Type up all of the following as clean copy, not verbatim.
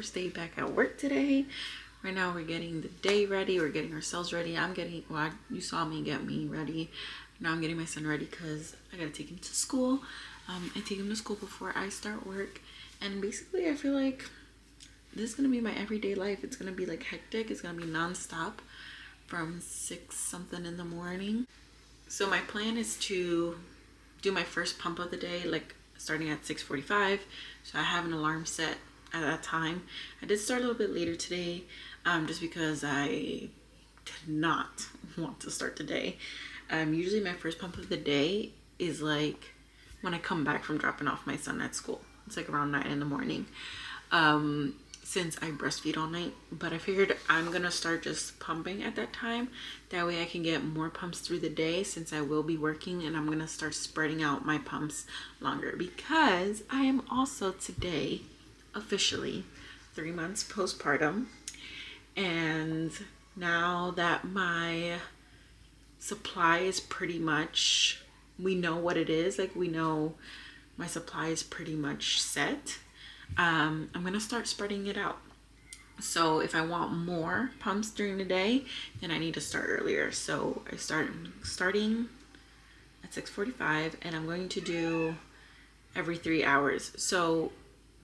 first day back at work today. Right now we're getting the day ready. We're getting ourselves ready. You saw me get me ready. Now I'm getting my son ready because I gotta take him to school. I take him to school before I start work. And basically I feel like this is gonna be my everyday life. It's gonna be like hectic. It's gonna be non-stop from 6 something in the morning. So my plan is to do my first pump of the day, like starting at 6:45. So I have an alarm set at that time. I did start a little bit later today, just because I did not want to start the day. Usually my first pump of the day is like when I come back from dropping off my son at school. It's like around 9 in the morning. Since I breastfeed all night, but I figured I'm gonna start just pumping at that time. That way I can get more pumps through the day since I will be working, and I'm gonna start spreading out my pumps longer because I am also today officially 3 months postpartum. And now that my supply is pretty much, we know what it is, like we know my supply is pretty much set. I'm gonna start spreading it out. So if I want more pumps during the day, then I need to start earlier. So I starting at 6:45, and I'm going to do every 3 hours. So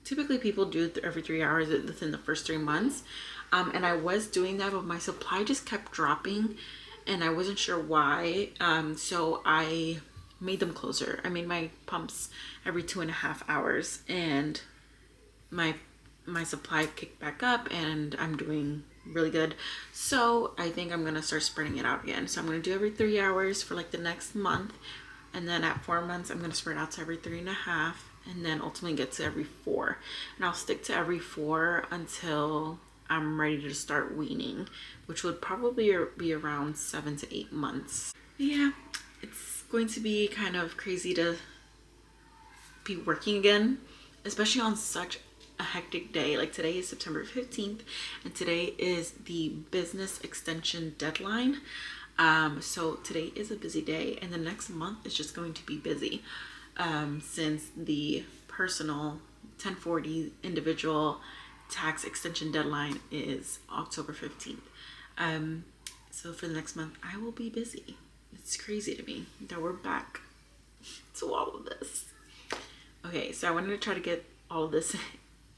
typically people do every 3 hours within the first 3 months. And I was doing that, but my supply just kept dropping and I wasn't sure why. So I made them closer. I made my pumps every 2.5 hours, and my supply kicked back up and I'm doing really good. So I think I'm gonna start spreading it out again. So I'm gonna do every 3 hours for like the next month, and then at 4 months I'm gonna spread out to every 3.5, and then ultimately get to every 4. And I'll stick to every 4 until I'm ready to start weaning, which would probably be around 7 to 8 months. Yeah, it's going to be kind of crazy to be working again, especially on such a hectic day. Like today is September 15th, and today is the business extension deadline. So today is a busy day, and the next month is just going to be busy, since the personal 1040 individual tax extension deadline is October 15th. So for the next month I will be busy. It's crazy to me that we're back to all of this. Okay, so I wanted to try to get all of this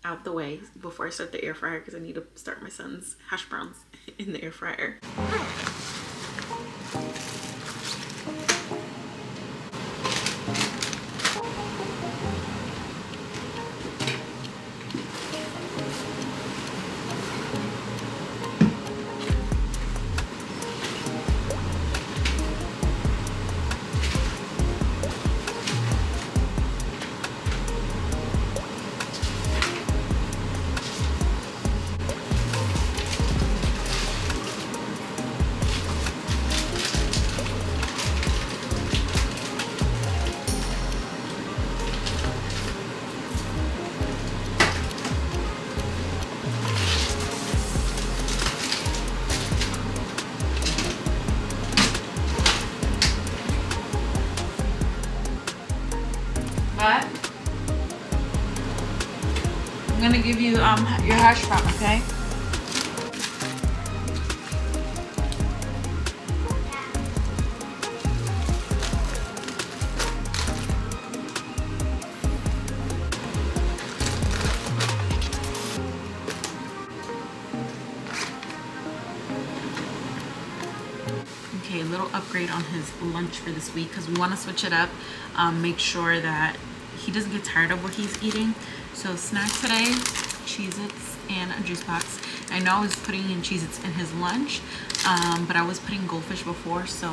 out the way before I start the air fryer, because I need to start my son's hash browns in the air fryer. But I'm gonna give you your hash brown, okay? Okay, a little upgrade on his lunch for this week because we want to switch it up, make sure that he doesn't get tired of what he's eating. So snack today, Cheez-Its and a juice box. I know I was putting in Cheez-Its in his lunch, but I was putting goldfish before, so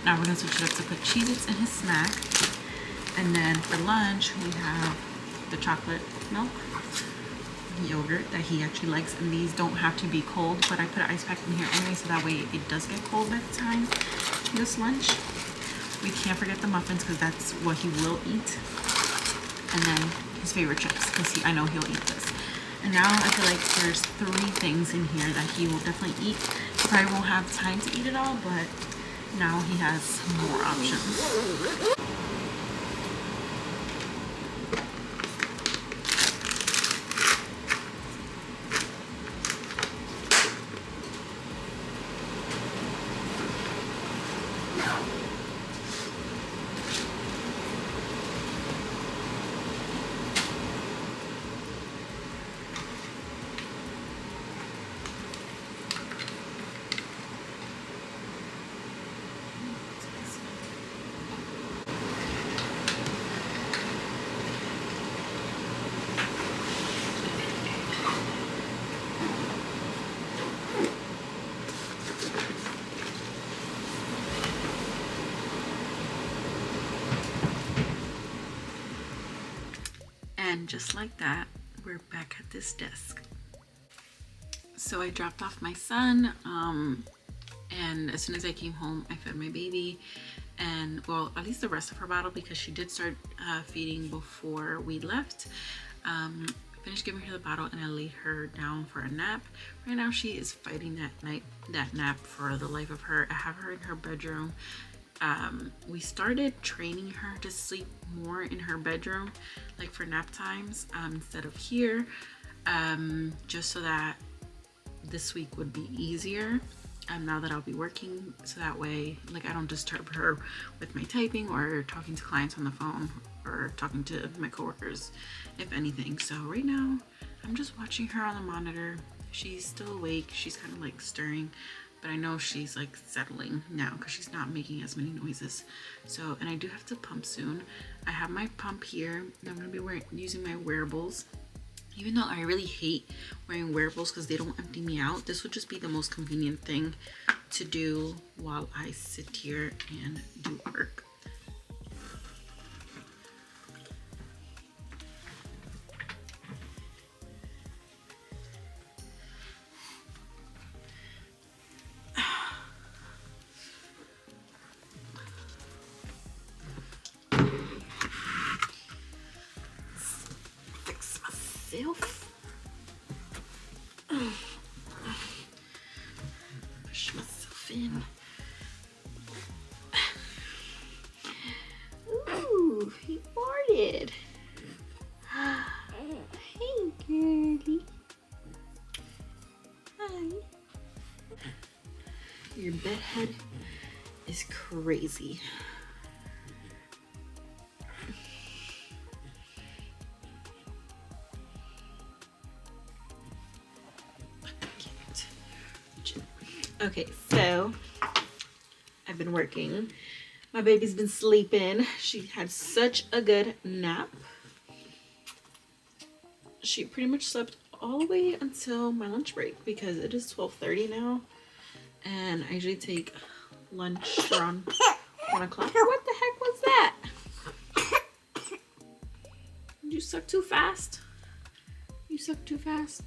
now we're gonna switch it up to put Cheez-Its in his snack. And then for lunch we have the chocolate milk yogurt that he actually likes, and these don't have to be cold, but I put an ice pack in here anyway, so that way it does get cold by the time this lunch. We can't forget the muffins because that's what he will eat, and then his favorite chips because I know he'll eat this. And now I feel like there's 3 things in here that he will definitely eat. He probably won't have time to eat it all, but now he has more options. just like that, we're back at this desk. So I dropped off my son, and as soon as I came home, I fed my baby, and well, at least the rest of her bottle, because she did start feeding before we left. Finished giving her the bottle, and I laid her down for a nap. Right now she is fighting that nap for the life of her. I have her in her bedroom. We started training her to sleep more in her bedroom, like for nap times, instead of here, just so that this week would be easier. Now that I'll be working, so that way, like, I don't disturb her with my typing or talking to clients on the phone or talking to my coworkers, if anything. So right now I'm just watching her on the monitor. She's still awake. She's kind of like stirring, but I know she's like settling now because she's not making as many noises. So, and I do have to pump soon. I have my pump here. I'm gonna be using my wearables. Even though I really hate wearing wearables because they don't empty me out, this would just be the most convenient thing to do while I sit here and do work. Fix myself. Push myself in. Ooh, he farted. Hey, girlie. Hi. Your bedhead is crazy. Okay, so I've been working. My baby's been sleeping. She had such a good nap. She pretty much slept all the way until my lunch break because it is 12:30 now, and I usually take lunch around 1 o'clock. What the heck was that? Did you suck too fast? You suck too fast.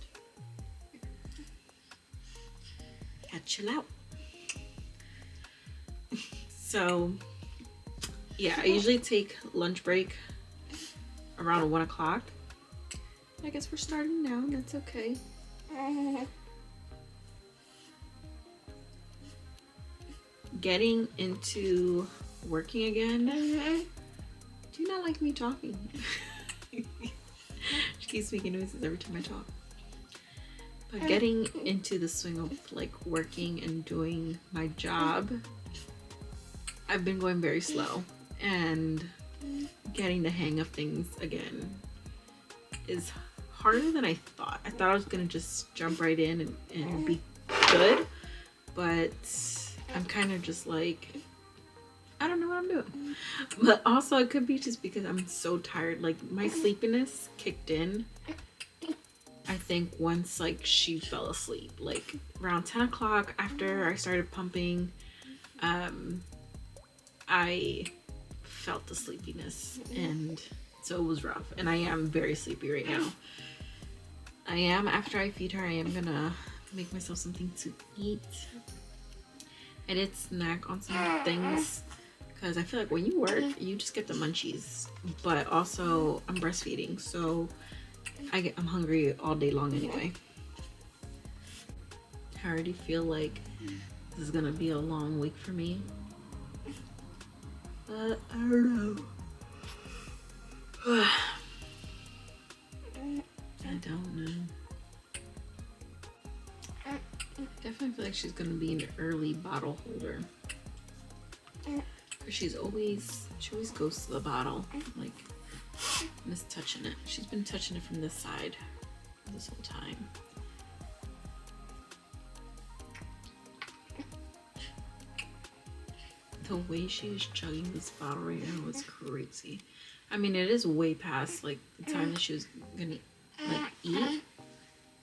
Gotta chill out. So yeah, I usually take lunch break around 1 o'clock. I guess we're starting now. That's okay. Getting into working again. Do you not like me talking? She keeps making noises every time I talk. But getting into the swing of like working and doing my job, I've been going very slow, and getting the hang of things again is harder than I thought. I thought I was gonna just jump right in and be good, but I'm kind of just like, I don't know what I'm doing. But also it could be just because I'm so tired. Like my sleepiness kicked in, I think, once like she fell asleep, like around 10 o'clock after I started pumping. I felt the sleepiness, and so it was rough, and I am very sleepy right now. I am, after I feed her, I am gonna make myself something to eat. I did snack on some things because I feel like when you work, you just get the munchies, but also I'm breastfeeding, so I'm hungry all day long anyway. I already feel like this is gonna be a long week for me, but I don't know. I don't know. Definitely feel like she's gonna be an early bottle holder, because she always goes to the bottle, like miss touching it. She's been touching it from this side this whole time. The way she is chugging this bottle right now is crazy. I mean, it is way past like the time that she was gonna like eat,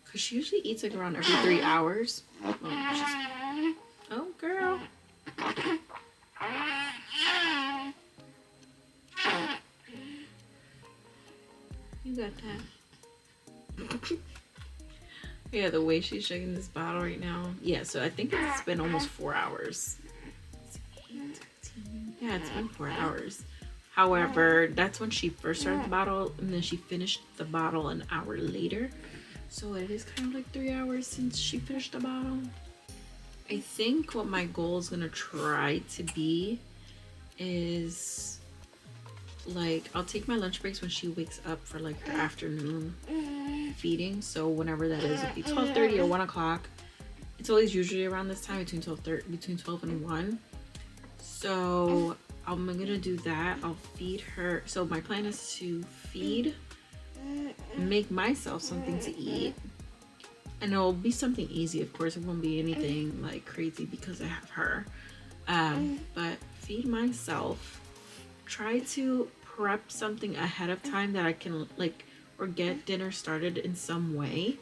because she usually eats like around every 3 hours. Oh girl. You got that. Yeah, the way she's shaking this bottle right now. Yeah, so I think it's been almost 4 hours. Yeah, it's been 4 hours. However, that's when she first started the bottle, and then she finished the bottle an hour later. So it is kind of like 3 hours since she finished the bottle. I think what my goal is gonna try to be is like, I'll take my lunch breaks when she wakes up for like her afternoon feeding. So whenever that is, it'll be 12:30 or 1 o'clock. It's always usually around this time, between 12 and 1. So I'm gonna do that. I'll feed her. So my plan is to feed, make myself something to eat, and it'll be something easy. Of course, it won't be anything like crazy because I have her. But feed myself, try to prep something ahead of time that I can like, or get dinner started in some way,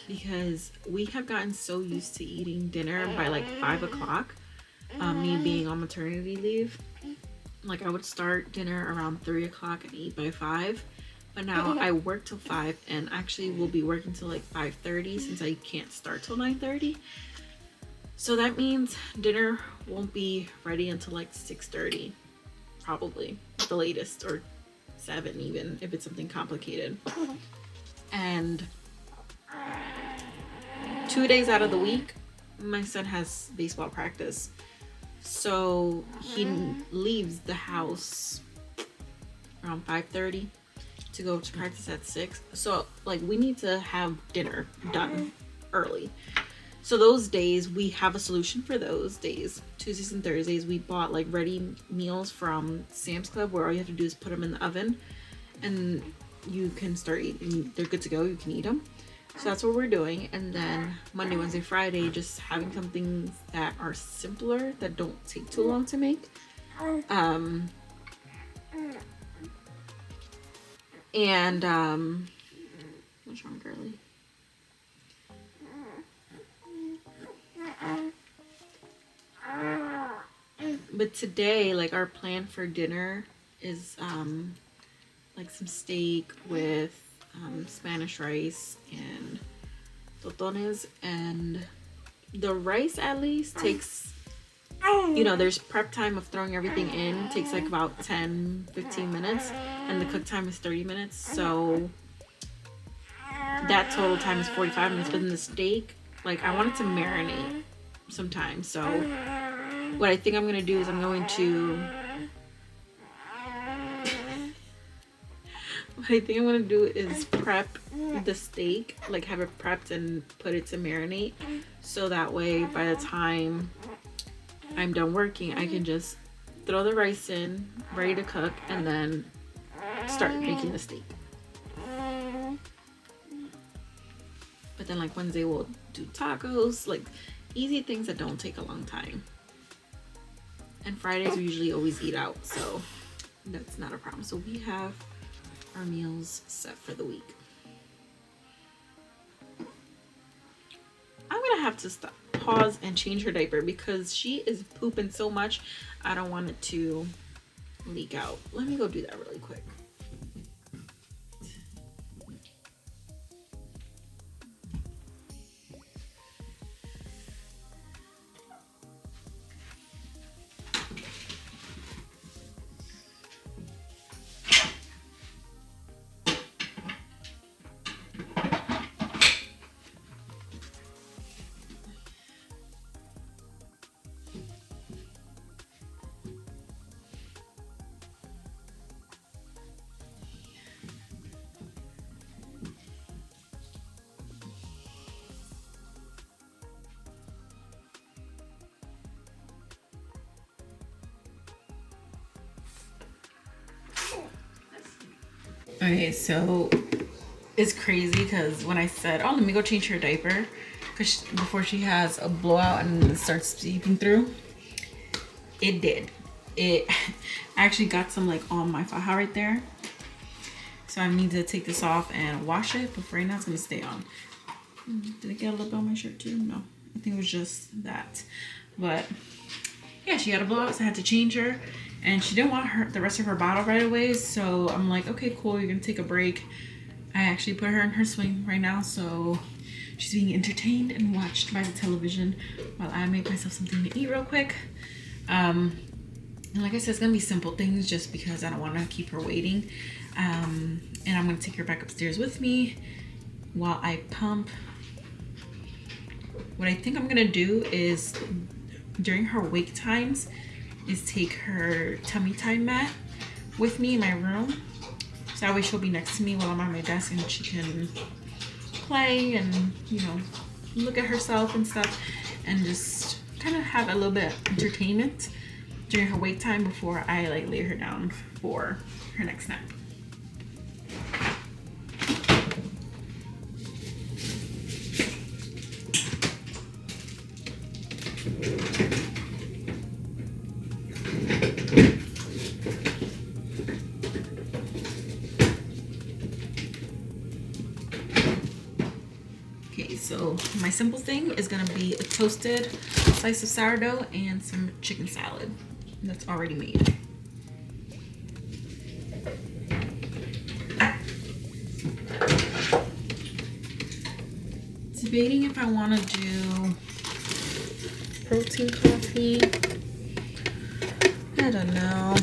because we have gotten so used to eating dinner by like 5 o'clock. Me being on maternity leave, like I would start dinner around 3 o'clock and eat by 5. But now I work till 5, and actually will be working till like 5:30 since I can't start till 9:30. So that means dinner won't be ready until like 6:30, probably the latest, or 7 even if it's something complicated. And 2 days out of the week, my son has baseball practice. So he leaves the house around 5:30 to go to practice at 6. So like, we need to have dinner done early. So those days, we have a solution for those days. Tuesdays and Thursdays, we bought like ready meals from Sam's Club, where all you have to do is put them in the oven and you can start eating. They're good to go. You can eat them. So that's what we're doing. And then Monday, Wednesday, Friday, just having some things that are simpler, that don't take too long to make. What's wrong, girly? But today, like, our plan for dinner is like some steak with Spanish rice and totones, and the rice at least takes, you know, there's prep time of throwing everything in, takes like about 10-15 minutes, and the cook time is 30 minutes, so that total time is 45 minutes. But in the steak, like, I want it to marinate some time. So what I think I'm gonna do is I'm going to prep the steak, like have it prepped and put it to marinate, so that way by the time I'm done working, I can just throw the rice in, ready to cook, and then start making the steak. But then like Wednesday we'll do tacos, like easy things that don't take a long time. And Fridays we usually always eat out, so that's not a problem. So we have our meals set for the week. I'm gonna have to stop, pause, and change her diaper because she is pooping so much. I don't want it to leak out. Let me go do that really quick. Okay, so it's crazy because when I said, oh, let me go change her diaper, because before she has a blowout and it starts seeping through, it did. It actually got some like on my faja right there. So I need to take this off and wash it, but for right now it's gonna stay on. Did it get a little bit on my shirt too? No, I think it was just that. But yeah, she had a blowout, so I had to change her. And she didn't want the rest of her bottle right away, so I'm like, okay, cool, you're gonna take a break. I actually put her in her swing right now, so she's being entertained and watched by the television while I make myself something to eat real quick. And like I said, it's gonna be simple things just because I don't want to keep her waiting. And I'm gonna take her back upstairs with me while I pump. What I think I'm gonna do is during her wake times is take her tummy time mat with me in my room. So that way she'll be next to me while I'm on my desk and she can play and, you know, look at herself and stuff and just kind of have a little bit of entertainment during her wake time before I like lay her down for her next nap. Okay, so my simple thing is gonna be a toasted slice of sourdough and some chicken salad that's already made. Debating if I want to do protein coffee. I don't know.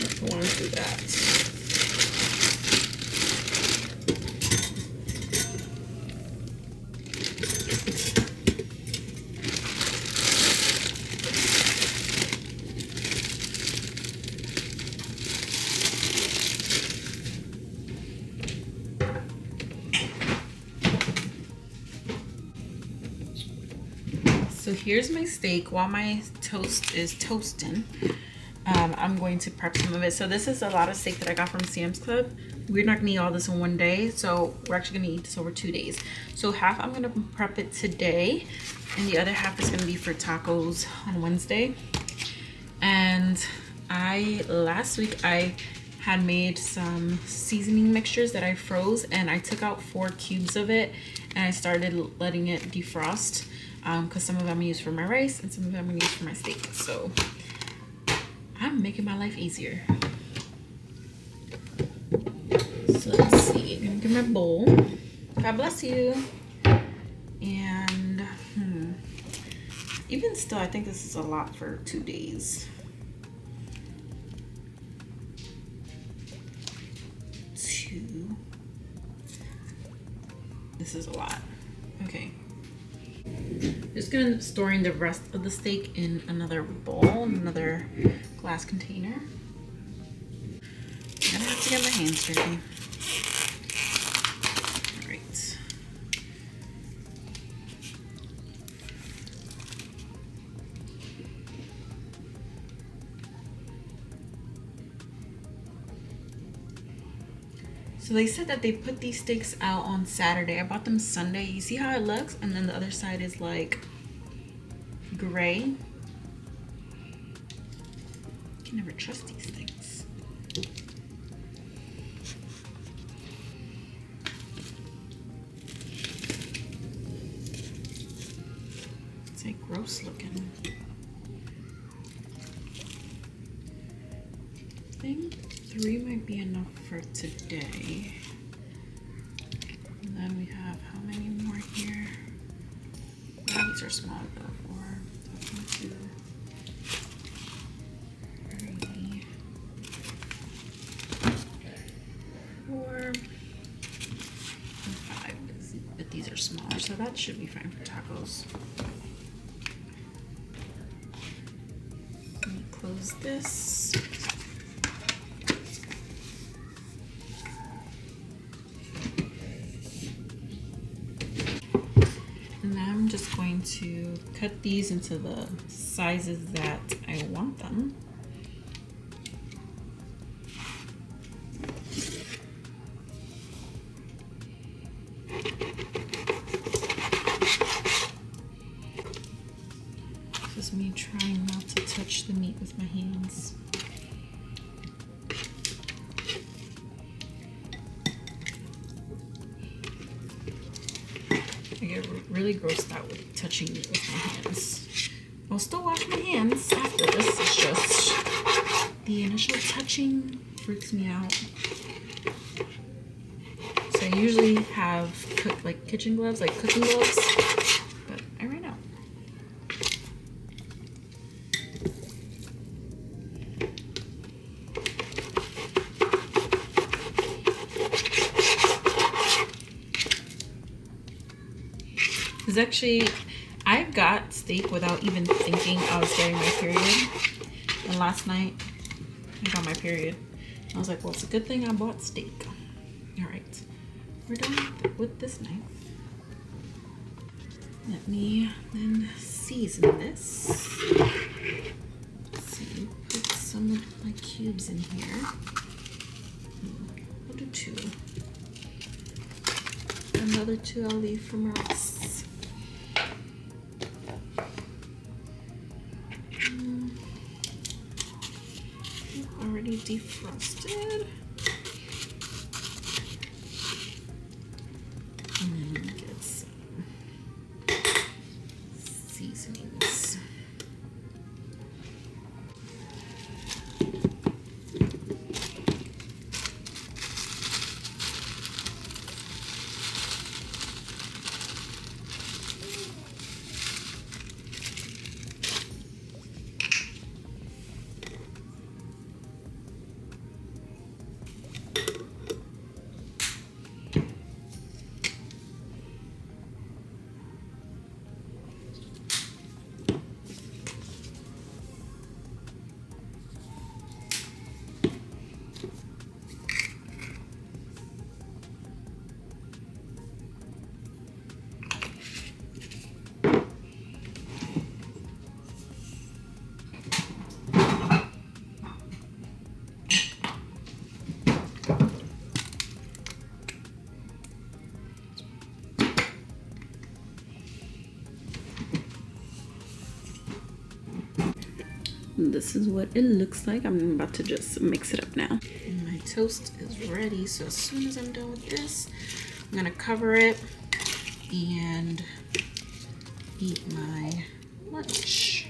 I want to do that. So here's my steak. While my toast is toasting, I'm going to prep some of it. So this is a lot of steak that I got from Sam's Club. We're not gonna eat all this in one day, so we're actually gonna eat this over 2 days. So half I'm gonna prep it today, and the other half is gonna be for tacos on Wednesday. And last week I had made some seasoning mixtures that I froze, and I took out 4 cubes of it and I started letting it defrost. Because some of them I use for my rice and some of them I use for my steak. So I'm making my life easier. So let's see. I'm gonna get my bowl. God bless you. And even still, I think this is a lot for 2 days. 2. This is a lot. Okay. Just gonna end up storing the rest of the steak in another bowl, another glass container. I'm gonna have to get my hands dirty. All right. So they said that they put these steaks out on Saturday. I bought them Sunday. You see how it looks? And then the other side is like gray. You can never trust these things. It's like gross looking. I think 3 might be enough for today. And then we have how many more here? Well, these are small though. 4, 2, 3, 4, and 5. But these are smaller, so that should be fine for tacos. Let me close this. I'm just going to cut these into the sizes that I want them. This is me trying not to touch the meat with my hands. I get really grossed out with touching it with my hands. I'll still wash my hands after this. It's just The initial touching freaks me out. So I usually have kitchen gloves, like cooking gloves, but I ran out. This is actually, I got steak without even thinking I was getting my period. And last night, I got my period. I was like, well, it's a good thing I bought steak. All right, we're done with this knife. Let me then season this. Let's see, put some of my cubes in here. I'll do 2. Another 2 I'll leave for Maurice. Already defrosted. And then I'm gonna get some seasonings. This is what it looks like. I'm about to just mix it up now. My toast is ready, so as soon as I'm done with this, I'm gonna cover it and eat my lunch.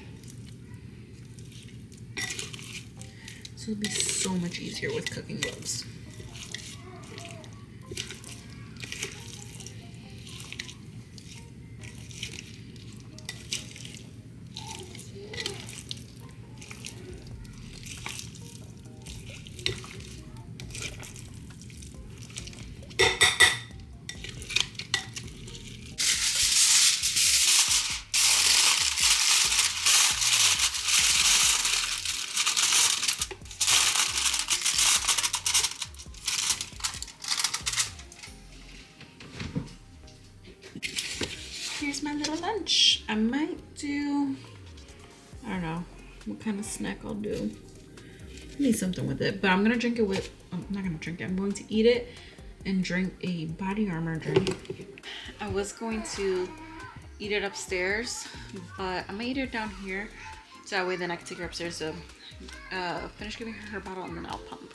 So it'll be so much easier with cooking gloves. Here's my little lunch. I might do, I don't know what kind of snack I'll do. I need something with it, but I'm gonna drink it with, I'm not gonna drink it, I'm going to eat it and drink a Body Armor drink. I was going to eat it upstairs, but I'm gonna eat it down here, so that way then I can take her upstairs to finish giving her bottle and then I'll pump.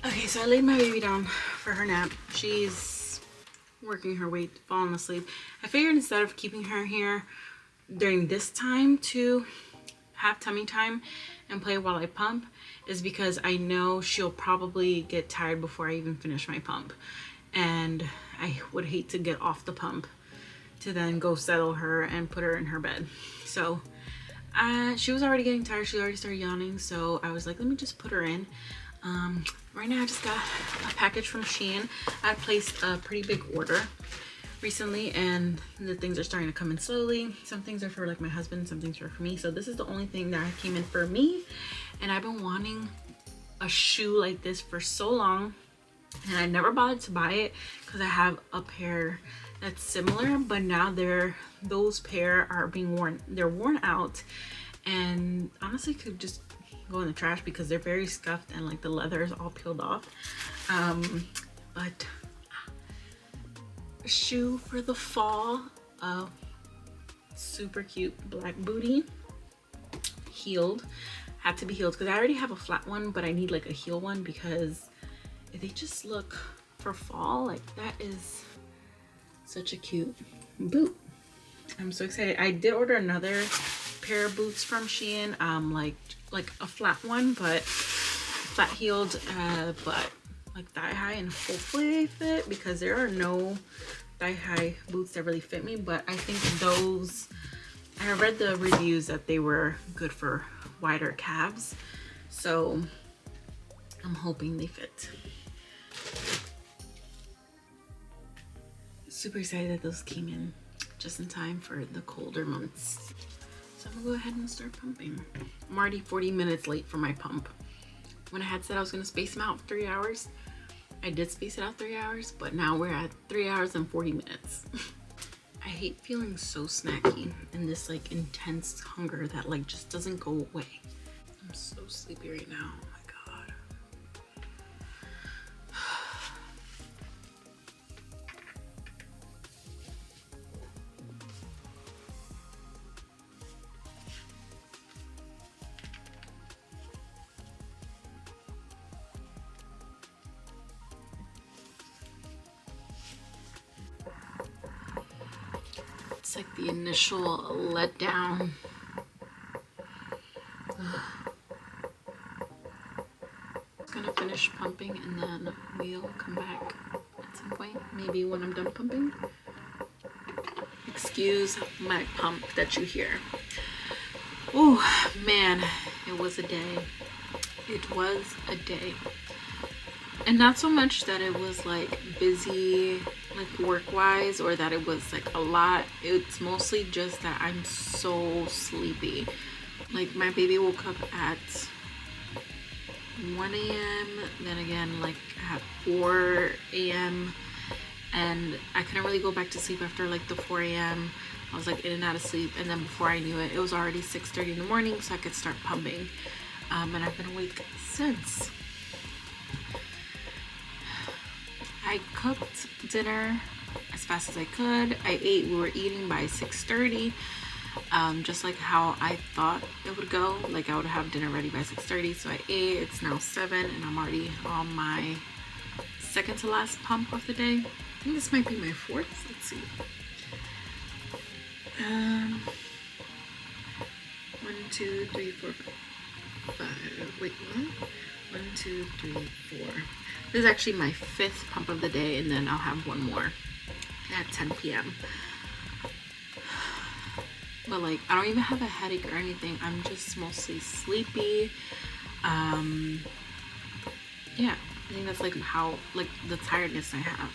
Okay, so I laid my baby down for her nap. She's working her way, falling asleep. I figured instead of keeping her here during this time to have tummy time and play while I pump, is because I know she'll probably get tired before I even finish my pump. And I would hate to get off the pump to then go settle her and put her in her bed. So she was already getting tired. She already started yawning. So I was like, let me just put her in. Right now I just got a package from Shein. I placed a pretty big order recently and the things are starting to come in slowly. Some things are for like my husband, some things are for me. So this is the only thing that came in for me, and I've been wanting a shoe like this for so long, and I never bothered to buy it because I have a pair that's similar, but now those pair are being worn. They're worn out, and honestly could just go in the trash because they're very scuffed and like the leather is all peeled off. But a shoe for the fall, super cute black booty, heeled. Had to be heeled because I already have a flat one, but I need like a heel one because they just look for fall. Like that is such a cute boot. I'm so excited. I did order another pair of boots from Shein, like a flat one, but flat heeled, but like thigh high, and hopefully they fit because there are no thigh high boots that really fit me. But I think those, I read the reviews that they were good for wider calves, so I'm hoping they fit. Super excited that those came in just in time for the colder months. So I'm gonna go ahead and start pumping. I'm already 40 minutes late for my pump. When I had said I was gonna space them out 3 hours, I did space it out 3 hours, but now we're at 3 hours and 40 minutes. I hate feeling so snacky and this like intense hunger that like just doesn't go away. I'm so sleepy right now. Oh my God. It's like the initial letdown. Just gonna finish pumping and then we'll come back at some point, maybe when I'm done pumping. Excuse my pump that you hear. Oh man, it was a day. It was a day. And not so much that it was like busy like work wise or that it was like a lot. It's mostly just that I'm so sleepy. Like my baby woke up at 1 a.m. then again like at 4 a.m. and I couldn't really go back to sleep after like the 4 a.m. I was like in and out of sleep, and then before I knew it, it was already 6:30 in the morning, so I could start pumping. And I've been awake since. I cooked dinner as fast as I could. We were eating by 6:30, just like how I thought it would go. Like I would have dinner ready by 6:30, so I ate. It's now 7 and I'm already on my second to last pump of the day. I think this might be my fourth. Let's see. 1, 2, 3, 4, 5. Wait, what? 1, 2, 3, 4. This is actually my 5th pump of the day, and then I'll have one more at 10 p.m. But like, I don't even have a headache or anything. I'm just mostly sleepy. Yeah, I think that's like how, like the tiredness I have.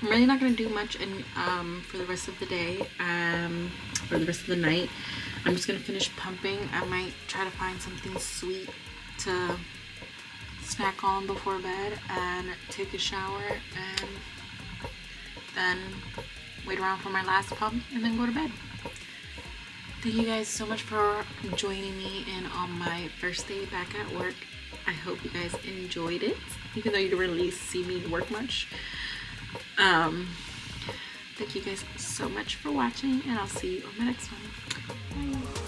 I'm really not gonna do much for the rest of the day, for the rest of the night. I'm just gonna finish pumping. I might try to find something sweet to snack on before bed and take a shower and then wait around for my last pump and then go to bed. Thank you guys so much for joining me in on my first day back at work. I hope you guys enjoyed it, even though you didn't really see me work much. Thank you guys so much for watching, and I'll see you on my next one. Bye.